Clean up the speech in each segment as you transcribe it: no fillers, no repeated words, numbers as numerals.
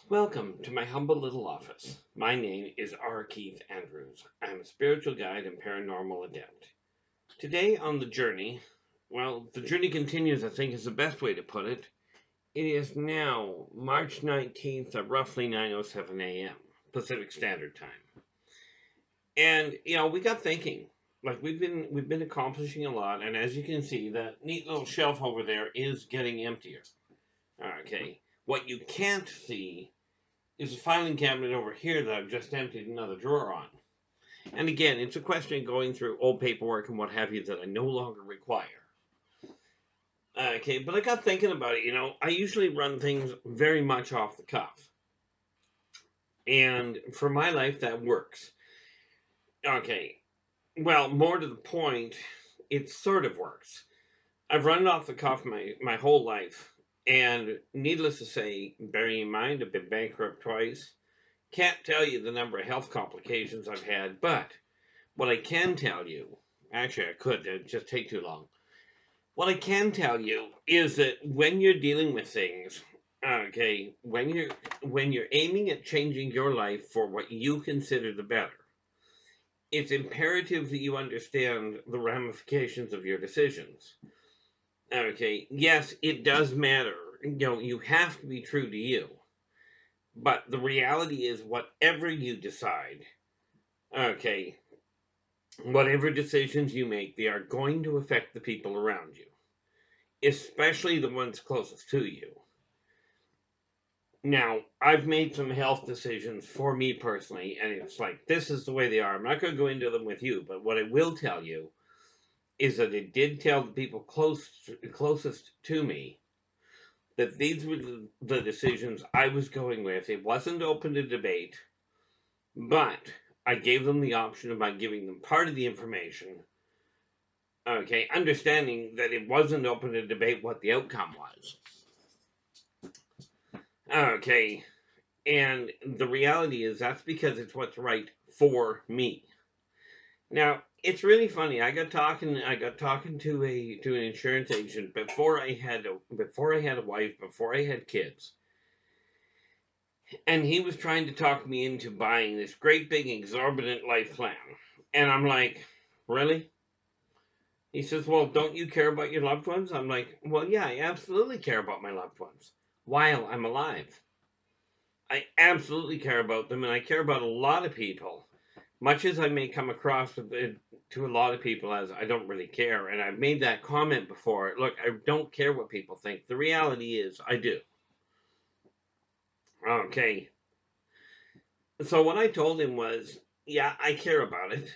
Welcome to my humble little office. My name is R. Keith Andrews. I'm a spiritual guide and paranormal adept. Today on the journey, the journey continues, I think is the best way to put it. It is now March 19th at roughly 9:07 a.m. Pacific Standard Time. And we got thinking. Like we've been accomplishing a lot, and as you can see, that neat little shelf over there is getting emptier. Okay. What you can't see is a filing cabinet over here that I've just emptied another drawer on. And again, it's a question of going through old paperwork and what have you that I no longer require. Okay, but I got thinking about it. I usually run things very much off the cuff. And for my life, that works. Okay, well, more to the point, it sort of works. I've run it off the cuff my whole life. And needless to say, bearing in mind, I've been bankrupt twice. Can't tell you the number of health complications I've had, but what I can tell you, actually I could, it'd just take too long. What I can tell you is that when you're dealing with things, okay, when you're aiming at changing your life for what you consider the better, it's imperative that you understand the ramifications of your decisions. Okay, yes, it does matter. You have to be true to you. But the reality is, whatever you decide, okay, whatever decisions you make, they are going to affect the people around you, especially the ones closest to you. Now, I've made some health decisions for me personally, and it's like, this is the way they are. I'm not going to go into them with you, but what I will tell you is that it did tell the people closest to me that these were the decisions I was going with. It wasn't open to debate, but I gave them the option of giving them part of the information. Okay, understanding that it wasn't open to debate what the outcome was. Okay, and the reality is that's because it's what's right for me. Now, it's really funny. I got talking to an insurance agent before I had a wife, before I had kids. And he was trying to talk me into buying this great big exorbitant life plan. And I'm like, really? He says, well, don't you care about your loved ones? I'm like, well, yeah, I absolutely care about my loved ones while I'm alive. I absolutely care about them, and I care about a lot of people. Much as I may come across to a lot of people as I don't really care, and I've made that comment before. Look, I don't care what people think. The reality is, I do. Okay. So what I told him was, yeah, I care about it.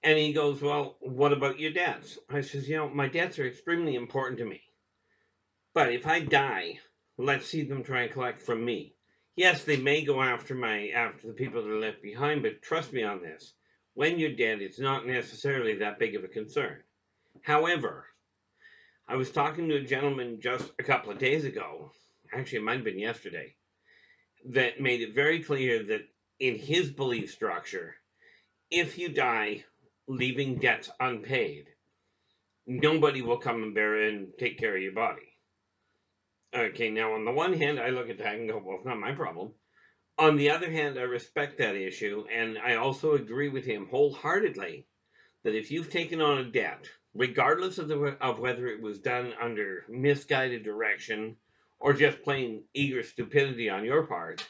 And he goes, well, what about your debts? I says, my debts are extremely important to me. But if I die, let's see them try and collect from me. Yes, they may go after the people that are left behind, but trust me on this. When you're dead, it's not necessarily that big of a concern. However, I was talking to a gentleman just a couple of days ago, actually it might have been yesterday, that made it very clear that in his belief structure, if you die leaving debts unpaid, nobody will come and take care of your body. Okay, now on the one hand, I look at that and go, well, it's not my problem. On the other hand, I respect that issue, and I also agree with him wholeheartedly that if you've taken on a debt, regardless of whether it was done under misguided direction or just plain eager stupidity on your part,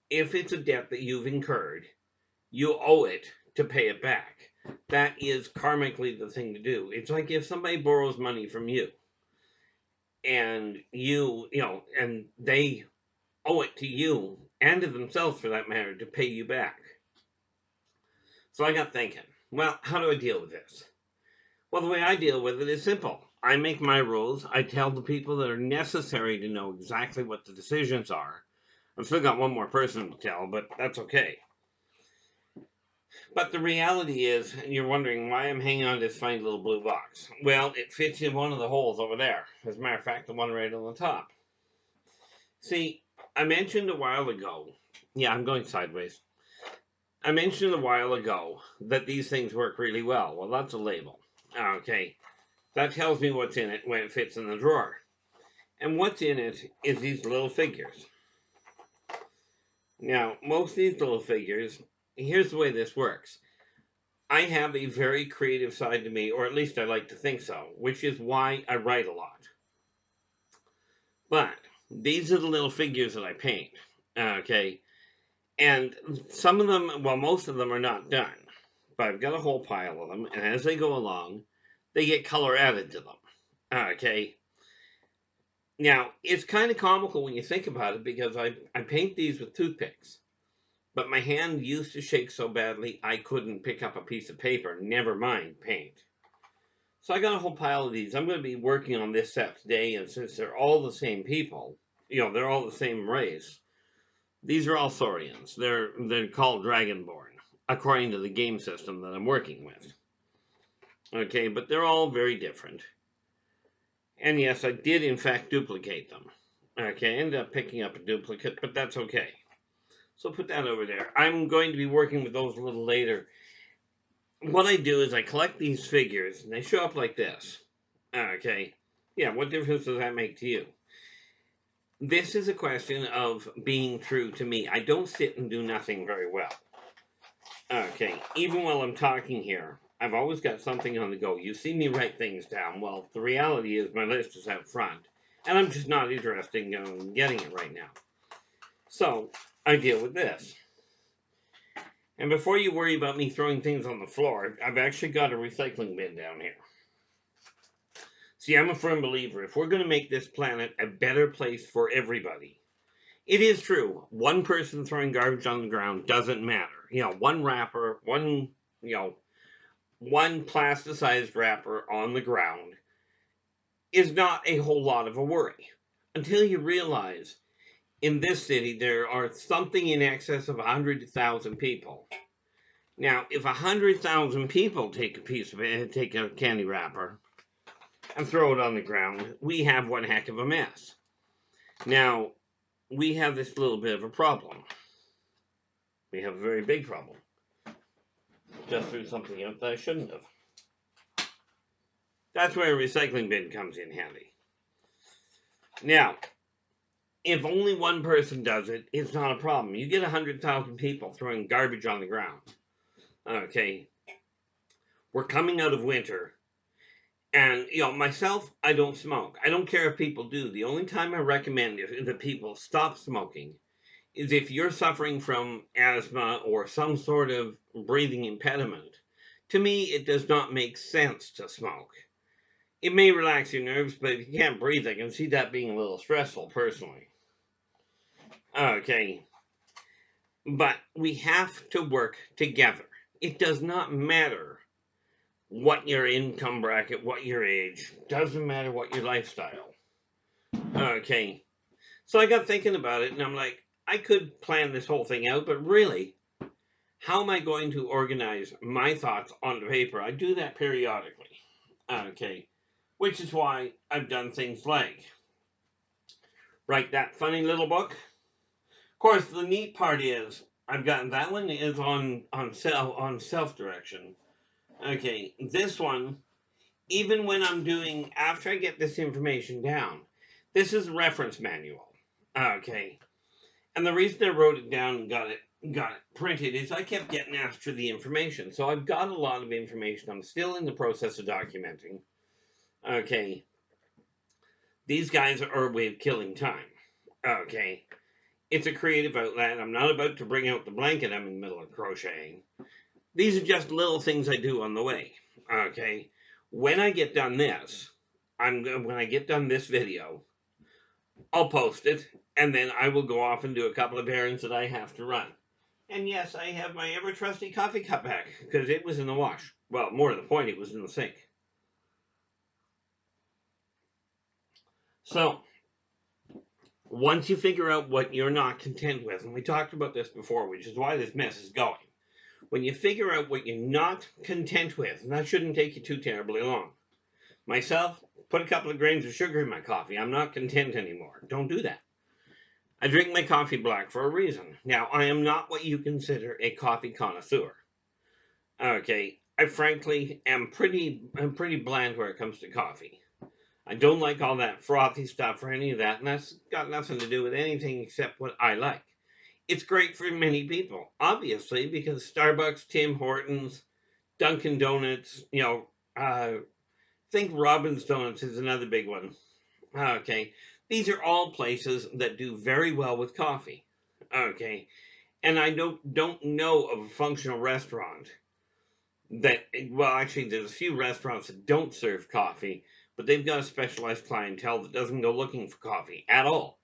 if it's a debt that you've incurred, you owe it to pay it back. That is karmically the thing to do. It's like if somebody borrows money from you and and they owe it to you and to themselves for that matter to pay you back. So I got thinking, well, how do I deal with this? Well, the way I deal with it is simple. I make my rules. I tell the people that are necessary to know exactly what the decisions are. I've still got one more person to tell, but that's okay. But the reality is, you're wondering why I'm hanging on this funny little blue box. Well, it fits in one of the holes over there. As a matter of fact, the one right on the top. See, I mentioned a while ago. Yeah, I'm going sideways. I mentioned a while ago that these things work really well. Well, that's a label. Okay. That tells me what's in it when it fits in the drawer. And what's in it is these little figures. Now, most of these little figures, here's the way this works. I have a very creative side to me, or at least I like to think so, which is why I write a lot. But these are the little figures that I paint. Okay. And some of them, well, most of them are not done. But I've got a whole pile of them, and as they go along, they get color added to them. Okay. Now, it's kind of comical when you think about it because I paint these with toothpicks. But my hand used to shake so badly I couldn't pick up a piece of paper, never mind paint. So I got a whole pile of these. I'm going to be working on this set today, and since they're all the same people, they're all the same race. These are all Saurians. They're called Dragonborn, according to the game system that I'm working with. Okay, but they're all very different. And yes, I did in fact duplicate them. Okay, I ended up picking up a duplicate, but that's okay. So put that over there. I'm going to be working with those a little later. What I do is I collect these figures, and they show up like this. Okay, yeah, what difference does that make to you? This is a question of being true to me. I don't sit and do nothing very well. Okay, even while I'm talking here, I've always got something on the go. You see me write things down. Well, the reality is my list is out front, and I'm just not interested in getting it right now. So, I deal with this. And before you worry about me throwing things on the floor, I've actually got a recycling bin down here. See, I'm a firm believer, if we're going to make this planet a better place for everybody, it is true, one person throwing garbage on the ground doesn't matter. One wrapper, one plasticized wrapper on the ground is not a whole lot of a worry. Until you realize in this city there are something in excess of 100,000 people. Now, if 100,000 people take a candy wrapper and throw it on the ground, we have one heck of a mess. Now, we have this little bit of a problem. We have a very big problem. Just threw something out that I shouldn't have. That's where a recycling bin comes in handy. Now, if only one person does it, it's not a problem. You get 100,000 people throwing garbage on the ground. Okay. We're coming out of winter. And, myself, I don't smoke. I don't care if people do. The only time I recommend that people stop smoking is if you're suffering from asthma or some sort of breathing impediment. To me, it does not make sense to smoke. It may relax your nerves, but if you can't breathe, I can see that being a little stressful, personally. Okay. But we have to work together. It does not matter what your income bracket, what your age, doesn't matter what your lifestyle. Okay. So I got thinking about it, and I'm like, I could plan this whole thing out, but really, how am I going to organize my thoughts on the paper? I do that periodically. Okay. Which is why I've done things like write that funny little book. Of course, the neat part is I've gotten that one is on self direction. Okay, this one, even when I'm doing after I get this information down, this is a reference manual. Okay, and the reason I wrote it down and got it printed is I kept getting asked for the information, so I've got a lot of information. I'm still in the process of documenting. Okay, these guys are a way of killing time. Okay. It's a creative outlet. I'm not about to bring out the blanket I'm in the middle of crocheting. These are just little things I do on the way. Okay. When I get done this, when I get done this video, I'll post it, and then I will go off and do a couple of errands that I have to run. And yes, I have my ever trusty coffee cup back because it was in the wash. Well, more to the point, it was in the sink. So, once you figure out what you're not content with, and we talked about this before, which is why this mess is going. When you figure out what you're not content with, and that shouldn't take you too terribly long. Myself, put a couple of grains of sugar in my coffee. I'm not content anymore. Don't do that. I drink my coffee black for a reason. Now, I am not what you consider a coffee connoisseur. Okay, I frankly am pretty bland where it comes to coffee. I don't like all that frothy stuff or any of that, and that's got nothing to do with anything except what I like. It's great for many people, obviously, because Starbucks, Tim Hortons, Dunkin' Donuts, think Robin's Donuts is another big one. Okay. These are all places that do very well with coffee. Okay. And I don't know of a functional restaurant that, well, actually there's a few restaurants that don't serve coffee, but they've got a specialized clientele that doesn't go looking for coffee at all.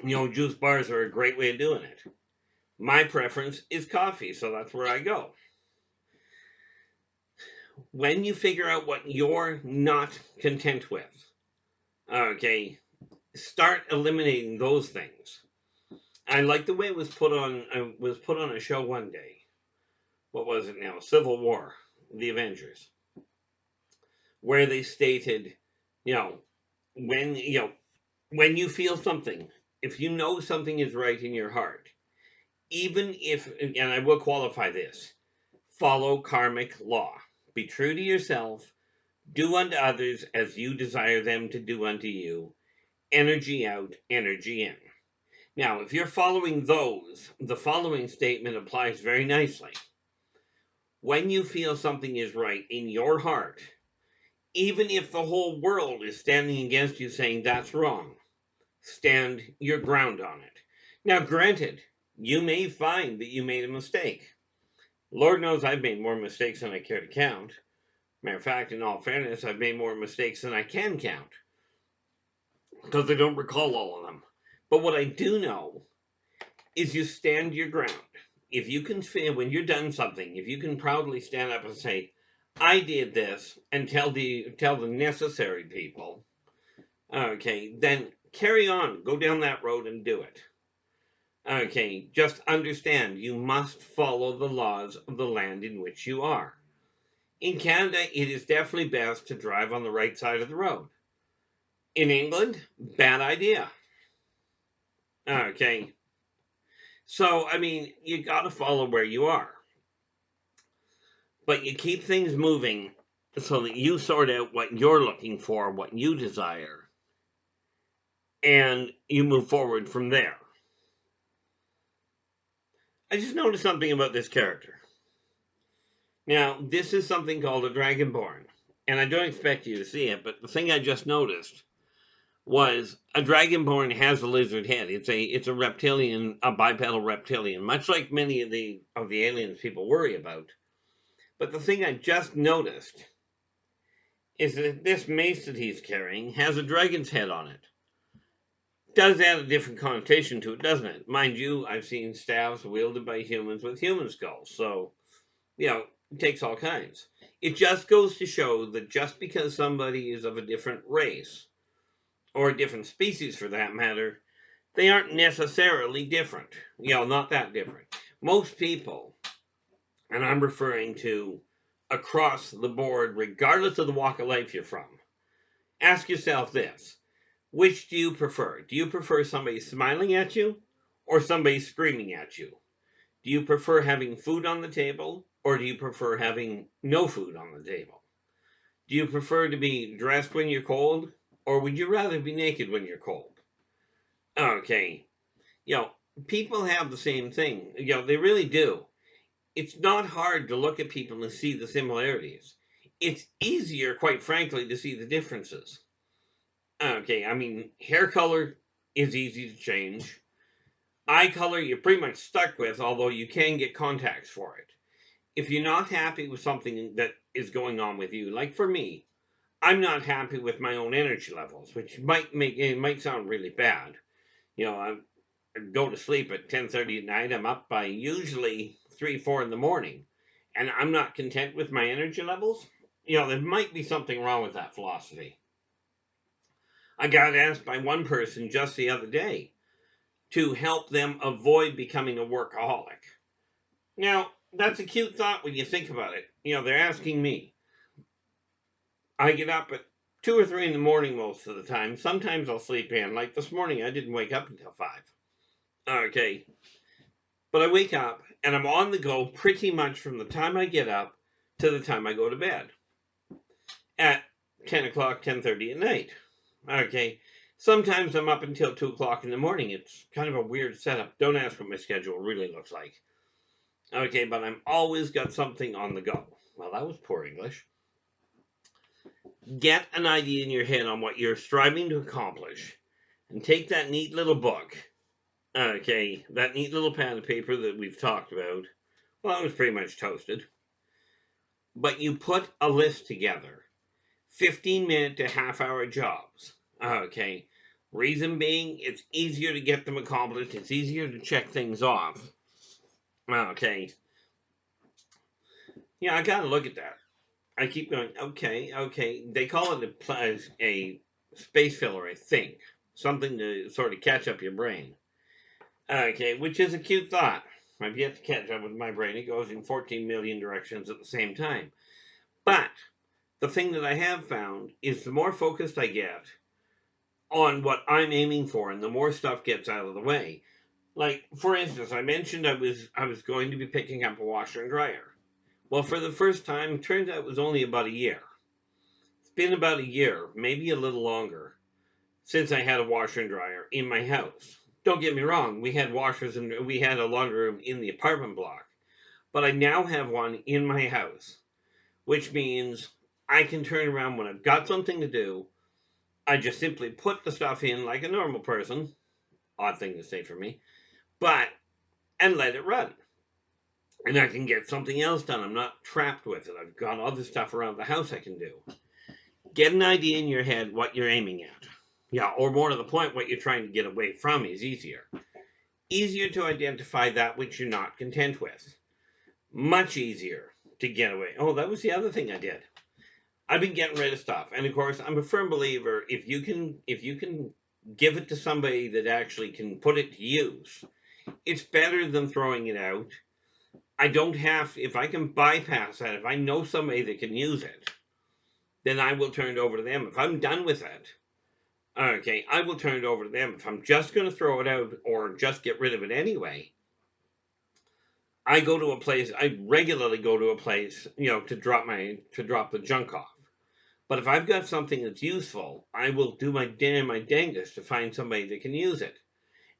Juice bars are a great way of doing it. My preference is coffee, so that's where I go. When you figure out what you're not content with, okay, start eliminating those things. I like the way it was put on. Was put on a show one day. What was it now? Civil War, the Avengers, where they stated, you know, when when you feel something, if you know something is right in your heart, even if, and I will qualify this, follow karmic law. Be true to yourself. Do unto others as you desire them to do unto you. Energy out, energy in. Now, if you're following those, the following statement applies very nicely. When you feel something is right in your heart, even if the whole world is standing against you saying that's wrong, stand your ground on it. Now, granted, you may find that you made a mistake. Lord knows I've made more mistakes than I care to count. Matter of fact, in all fairness, I've made more mistakes than I can count because I don't recall all of them. But what I do know is you stand your ground. If you can feel when you're done something, if you can proudly stand up and say, I did this, and tell the necessary people, okay, then carry on, go down that road and do it. Okay, just understand you must follow the laws of the land in which you are. In Canada, it is definitely best to drive on the right side of the road. In England, bad idea. Okay, so I mean, you got to follow where you are. But you keep things moving so that you sort out what you're looking for, what you desire, and you move forward from there. I just noticed something about this character. Now, this is something called a dragonborn, and I don't expect you to see it, but the thing I just noticed was a dragonborn has a lizard head. It's a reptilian, a bipedal reptilian, much like many of the aliens people worry about. But the thing I just noticed is that this mace that he's carrying has a dragon's head on it. Does add a different connotation to it, doesn't it? Mind you, I've seen staves wielded by humans with human skulls, so, it takes all kinds. It just goes to show that just because somebody is of a different race, or a different species for that matter, they aren't necessarily different. Not that different. Most people, and I'm referring to across the board, regardless of the walk of life you're from, ask yourself this. Which do you prefer? Do you prefer somebody smiling at you or somebody screaming at you? Do you prefer having food on the table or do you prefer having no food on the table? Do you prefer to be dressed when you're cold or would you rather be naked when you're cold? Okay. People have the same thing. They really do. It's not hard to look at people and see the similarities. It's easier, quite frankly, to see the differences. Okay, I mean, hair color is easy to change. Eye color, you're pretty much stuck with, although you can get contacts for it. If you're not happy with something that is going on with you, like for me, I'm not happy with my own energy levels, which might sound really bad. I go to sleep at 10:30 at night. I'm up by usually 3, 4 in the morning, and I'm not content with my energy levels. There might be something wrong with that philosophy. I got asked by one person just the other day to help them avoid becoming a workaholic. Now, that's a cute thought when you think about it. They're asking me. I get up at 2 or 3 in the morning most of the time. Sometimes I'll sleep in. Like this morning, I didn't wake up until 5. Okay. But I wake up and I'm on the go pretty much from the time I get up to the time I go to bed at 10 o'clock, 10:30 at night. Okay. Sometimes I'm up until 2 o'clock in the morning. It's kind of a weird setup. Don't ask what my schedule really looks like. Okay, but I'm always got something on the go. Well, that was poor English. Get an idea in your head on what you're striving to accomplish, and take that neat little book. Okay, that neat little pad of paper that we've talked about. Well, it was pretty much toasted. But you put a list together. 15-minute to half-hour jobs. Okay. Reason being, it's easier to get them accomplished. It's easier to check things off. Okay. Yeah, I gotta look at that. I keep going, okay. They call it a space filler, I think. Something to sort of catch up your brain. Okay, which is a cute thought. I've yet to catch up with my brain. It goes in 14 million directions at the same time. But the thing that I have found is the more focused I get on what I'm aiming for, and the more stuff gets out of the way. Like, for instance, I mentioned I was going to be picking up a washer and dryer. Well, for the first time, it turns out it was only about a year. It's been about a year, maybe a little longer, since I had a washer and dryer in my house. Don't get me wrong, we had washers and we had a laundry room in the apartment block, but I now have one in my house, which means I can turn around when I've got something to do. I just simply put the stuff in like a normal person. Odd thing to say for me, but and let it run. And I can get something else done. I'm not trapped with it. I've got other stuff around the house I can do. Get an idea in your head what you're aiming at. Yeah, or more to the point, what you're trying to get away from is easier. Easier to identify that which you're not content with. Much easier to get away. Oh, that was the other thing I did. I've been getting rid of stuff. And of course, I'm a firm believer, if you can give it to somebody that actually can put it to use, it's better than throwing it out. I don't have, if I can bypass that, if I know somebody that can use it, then I will turn it over to them. If I'm done with it, okay, I will turn it over to them. If I'm just going to throw it out or just get rid of it anyway, I go to a place, I regularly go to a place, to drop the junk off. But if I've got something that's useful, I will do my dangest to find somebody that can use it.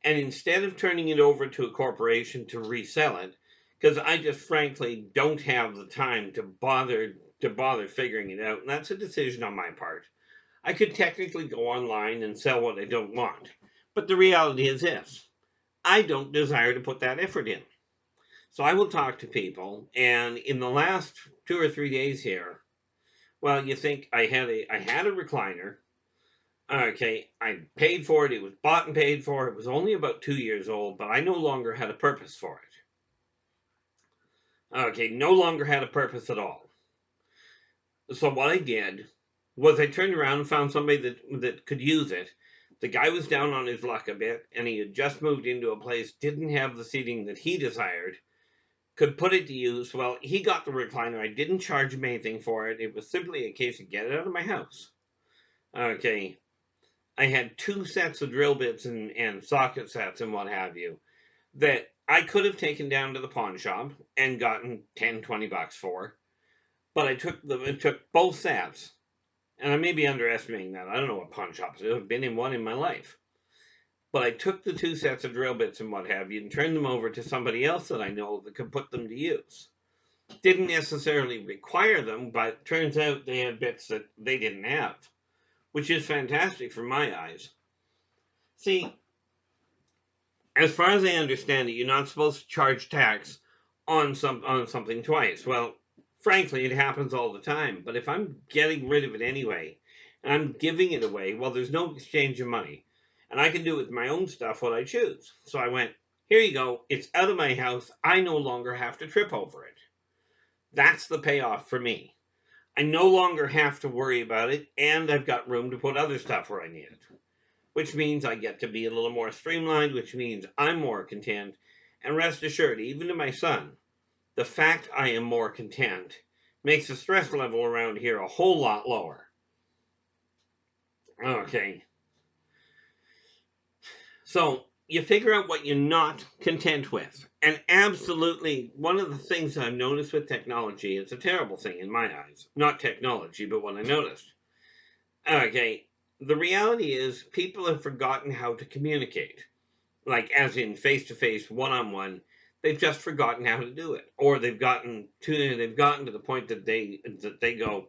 And instead of turning it over to a corporation to resell it, because I just frankly don't have the time to bother figuring it out, and that's a decision on my part. I could technically go online and sell what I don't want, but the reality is this: I don't desire to put that effort in. So I will talk to people, and in the last 2 or 3 days here, well, you think I had a recliner. Okay, I paid for it. It was bought and paid for. It was only about 2 years old, but I no longer had a purpose for it. Okay, no longer had a purpose at all. So what I did was I turned around and found somebody that could use it. The guy was down on his luck a bit, and he had just moved into a place, didn't have the seating that he desired, could put it to use. Well, he got the recliner. I didn't charge him anything for it. It was simply a case of get it out of my house. Okay, I had 2 sets of drill bits and socket sets and what have you that I could have taken down to the pawn shop and gotten 10, 20 bucks for. But I took both sets, and I may be underestimating that. I don't know what pawn shops do. I've been in one in my life. But I took the 2 sets of drill bits and what have you and turned them over to somebody else that I know that could put them to use. Didn't necessarily require them, but turns out they had bits that they didn't have, which is fantastic from my eyes. See, as far as I understand it, you're not supposed to charge tax on something twice. Well, frankly, it happens all the time. But if I'm getting rid of it anyway, and I'm giving it away, well, there's no exchange of money. And I can do with my own stuff what I choose. So I went, here you go. It's out of my house. I no longer have to trip over it. That's the payoff for me. I no longer have to worry about it, and I've got room to put other stuff where I need it. Which means I get to be a little more streamlined, which means I'm more content. And rest assured, even to my son, the fact I am more content makes the stress level around here a whole lot lower. Okay. So you figure out what you're not content with. And absolutely, one of the things I've noticed with technology, it's a terrible thing in my eyes. Not technology, but what I noticed. Okay. The reality is people have forgotten how to communicate, like as in face to face, one on one. They've just forgotten how to do it, or they've gotten to the point that they go,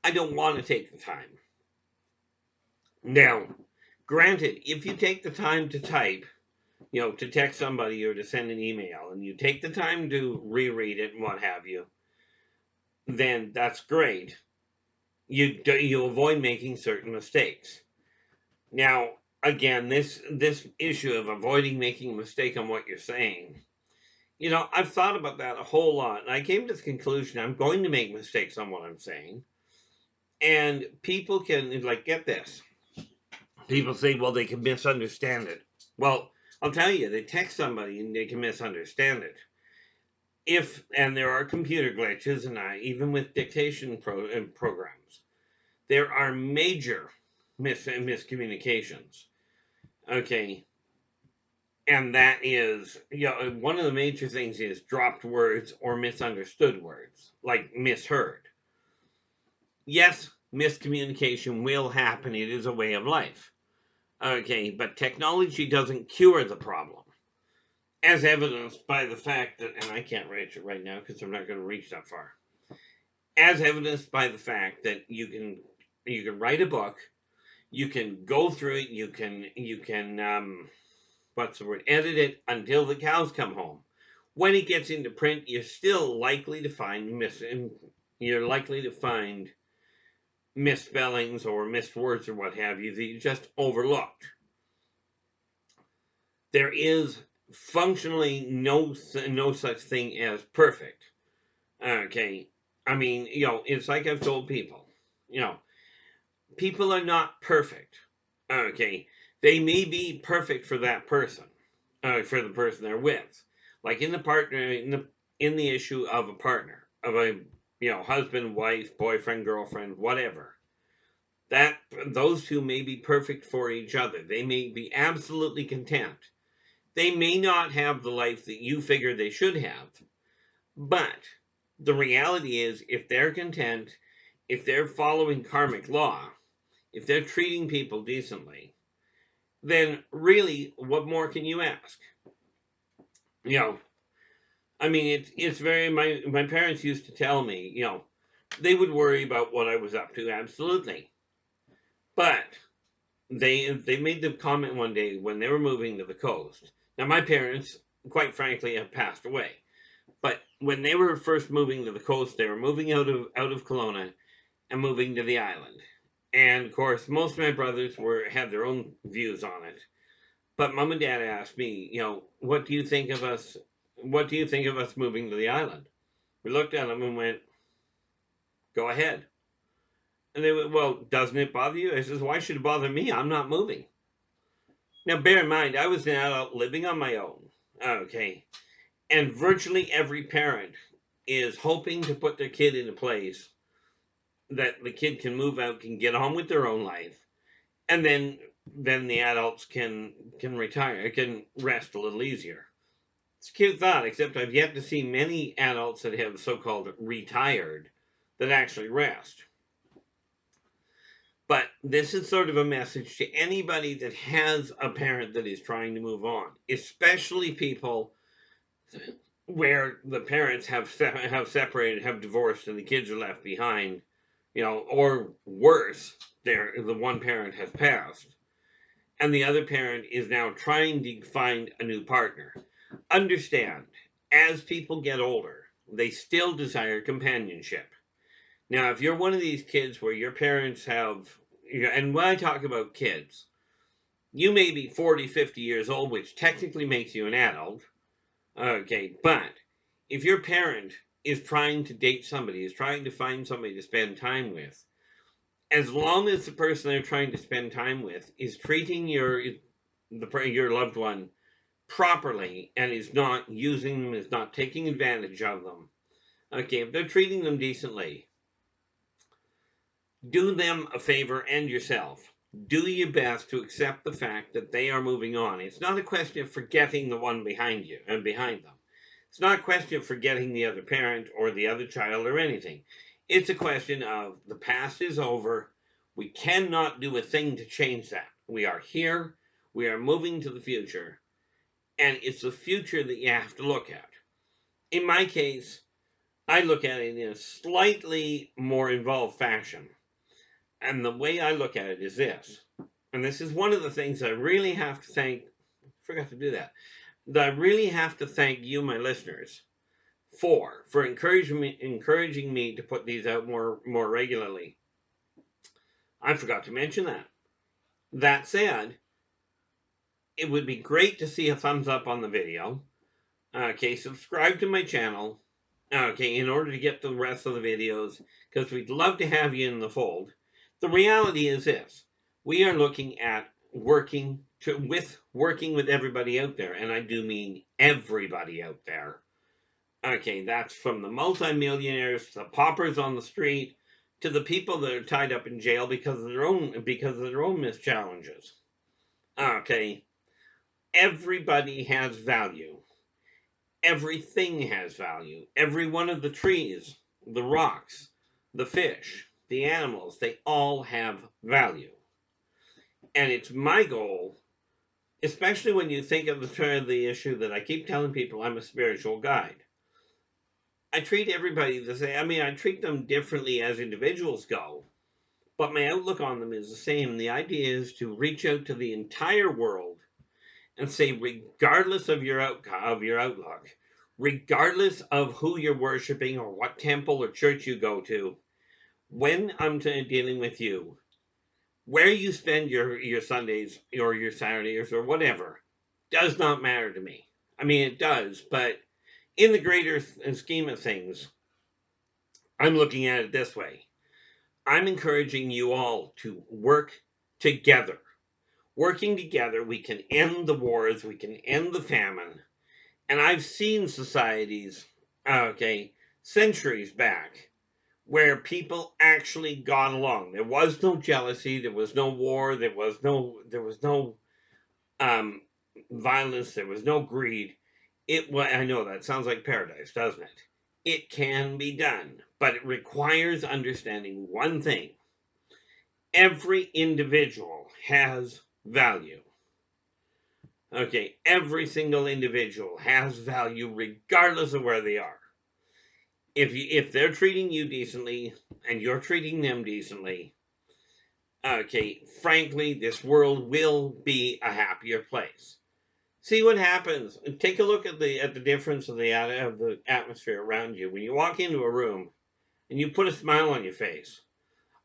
I don't want to take the time. Now, granted, if you take the time to type, to text somebody or to send an email, and you take the time to reread it and what have you, then that's great. You avoid making certain mistakes. Now, again, this issue of avoiding making a mistake on what you're saying, I've thought about that a whole lot, and I came to the conclusion I'm going to make mistakes on what I'm saying, and people can get this. People say, well, they can misunderstand it. Well, I'll tell you, they text somebody and they can misunderstand it. And there are computer glitches, and even with dictation programs, there are major miscommunications. Okay, and that is, one of the major things is dropped words or misunderstood words, like misheard. Yes, miscommunication will happen. It is a way of life. Okay, but technology doesn't cure the problem, as evidenced by the fact that, and I can't reach it right now because I'm not going to reach that far. As evidenced by the fact that you can write a book, you can go through it, you can what's the word, edit it until the cows come home. When it gets into print, you're likely to find misspellings or missed words or what have you that you just overlooked. There is functionally no such thing as perfect. Okay, I mean, it's like I've told people, people are not perfect. Okay, they may be perfect for that person, for the person they're with. Like in the partner, in the issue of a partner, of a husband, wife, boyfriend, girlfriend, whatever. That those two may be perfect for each other. They may be absolutely content. They may not have the life that you figure they should have, but the reality is, if they're content, if they're following karmic law, if they're treating people decently, then really, what more can you ask? I mean, it's very. My parents used to tell me, they would worry about what I was up to, absolutely, but they made the comment one day when they were moving to the coast. Now, my parents, quite frankly, have passed away. But when they were first moving to the coast, they were moving out of Kelowna and moving to the island. And of course, most of my brothers had their own views on it. But mom and dad asked me, what do you think of us? What do you think of us moving to the island? We looked at them and went, go ahead. And they went, well, doesn't it bother you? I says, why should it bother me? I'm not moving. Now, bear in mind, I was an adult living on my own. Okay. And virtually every parent is hoping to put their kid in a place that the kid can move out, can get on with their own life, and then the adults can retire, can rest a little easier. It's a cute thought, except I've yet to see many adults that have so-called retired that actually rest. But this is sort of a message to anybody that has a parent that is trying to move on, especially people where the parents have separated, have divorced, and the kids are left behind, or worse, the one parent has passed, and the other parent is now trying to find a new partner. Understand, as people get older, they still desire companionship. Now, if you're one of these kids where your parents have, and when I talk about kids, you may be 40, 50 years old, which technically makes you an adult. Okay, but if your parent is trying to date somebody, is trying to find somebody to spend time with, as long as the person they're trying to spend time with is treating your loved one properly and is not using them, is not taking advantage of them, okay, if they're treating them decently, do them a favor and yourself. Do your best to accept the fact that they are moving on. It's not a question of forgetting the one behind you and behind them. It's not a question of forgetting the other parent or the other child or anything. It's a question of the past is over. We cannot do a thing to change that. We are here. We are moving to the future. And it's the future that you have to look at. In my case, I look at it in a slightly more involved fashion. And the way I look at it is this. And this is one of the things I really have to thank. I forgot to do that. That I really have to thank you, my listeners, for encouraging me to put these out more regularly. I forgot to mention that. That said, it would be great to see a thumbs up on the video. Okay, subscribe to my channel. Okay, in order to get the rest of the videos, because we'd love to have you in the fold. The reality is this: we are looking at working with everybody out there, and I do mean everybody out there. Okay, that's from the multimillionaires to the paupers on the street to the people that are tied up in jail because of their own mischallenges. Okay, everybody has value. Everything has value. Every one of the trees, the rocks, the fish, the animals, they all have value. And it's my goal, especially when you think of the issue that I keep telling people I'm a spiritual guide. I treat everybody the same. I mean, I treat them differently as individuals go, but my outlook on them is the same. The idea is to reach out to the entire world and say, regardless of your outlook, regardless of who you're worshiping or what temple or church you go to, when I'm dealing with you, where you spend your Sundays or your Saturdays or whatever, does not matter to me. I mean, it does, but in the greater scheme of things, I'm looking at it this way. I'm encouraging you all to work together. Working together, we can end the wars, we can end the famine. And I've seen societies, okay, centuries back, where people actually got along. There was no jealousy, there was no war, there was no violence, there was no greed. I know that sounds like paradise, doesn't it? It can be done, but it requires understanding one thing. Every individual has value. Okay, every single individual has value regardless of where they are. If they're treating you decently and you're treating them decently, okay, frankly, this world will be a happier place. See what happens. Take a look at the difference of the atmosphere around you. When you walk into a room and you put a smile on your face,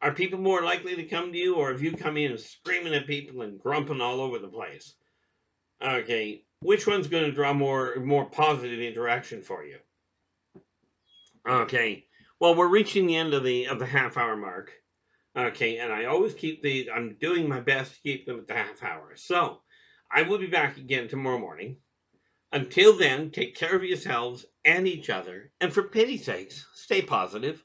are people more likely to come to you, or have you come in screaming at people and grumping all over the place? Okay, which one's going to draw more positive interaction for you? Okay, well, we're reaching the end of the half hour mark. Okay, and I'm doing my best to keep them at the half hour. So I will be back again tomorrow morning. Until then, take care of yourselves and each other, and for pity's sakes, stay positive.